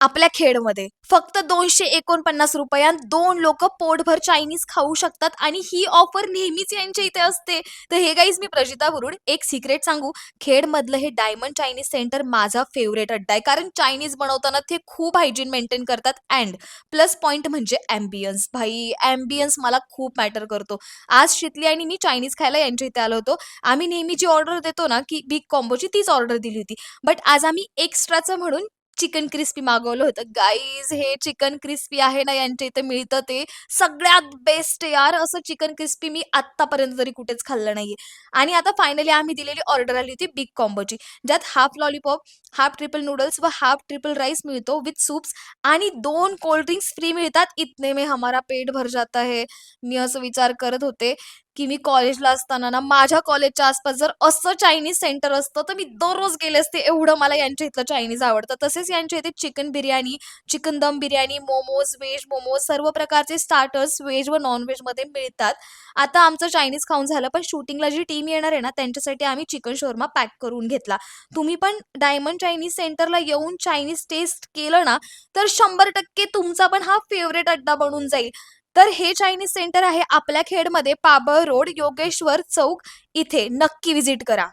आपल्या खेडमध्ये फक्त 249 रुपयात 2 लोक पोटभर चायनीज खाऊ शकतात आणि ही ऑफर नेहमीच यांच्या इथे असते. तर हे गाईज मी प्रजिता बुरुड. एक सिक्रेट सांगू, खेडमधलं हे डायमंड चायनीज सेंटर माझा फेवरेट अड्डा आहे. कारण चायनीज बनवताना ते खूप हायजीन मेंटेन करतात. अँड प्लस पॉइंट म्हणजे अँबियन्स. भाई अँबियन्स मला खूप मॅटर करतो. आज शितली आणि मी चायनीज खायला यांच्या इथे आलो होतो. आम्ही नेहमी जी ऑर्डर देतो ना, की बिग कॉम्बोची, तीच ऑर्डर दिली होती. बट आज आम्ही एक्स्ट्राचं म्हणून चिकन क्रिस्पी मागवलं होतं. गाईज हे चिकन क्रिस्पी आहे ना, यांच्या इथे मिळतं ते सगळ्यात बेस्ट यार. असं चिकन क्रिस्पी मी आत्तापर्यंत तरी कुठेच खाल्लं नाहीये. आणि आता फायनली आम्ही दिलेली ऑर्डर आली होती बिग कॉम्बोची, ज्यात half lollipop, half triple noodles व हाफ ट्रिपल राईस मिळतो विथ सूप्स आणि 2 कोल्ड ड्रिंक्स फ्री मिळतात. इतने में हमारा पेट भर जाता है. मी असं विचार करत होते, की मी कॉलेजला असताना ना, माझ्या कॉलेजच्या आसपास जर असं चायनीज सेंटर असतं, तर मी दररोज गेले असते. एवढं मला यांच्या इथलं चायनीज आवडतं. तसेच यांच्या इथे चिकन बिर्याणी, चिकन दम बिर्याणी, मोमोज, व्हेज मोमोज, सर्व प्रकारचे स्टार्टर्स व्हेज व नॉन-व्हेजमध्ये मिळतात. आता आमचं चायनीज खाऊन झालं, पण शूटिंगला जी टीम येणार आहे ना, त्यांच्यासाठी आम्ही चिकन शोरमा पॅक करून घेतला. तुम्ही पण डायमंड चायनीज सेंटरला येऊन चायनीज टेस्ट केलं ना, तर 100% तुमचा पण हा फेव्हरेट अड्डा बनून जाईल. तर हे चायनीज सेंटर आहे आपल्या खेडमध्ये, पाबळ रोड, योगेश्वर चौक इथे. नक्की व्हिजिट करा.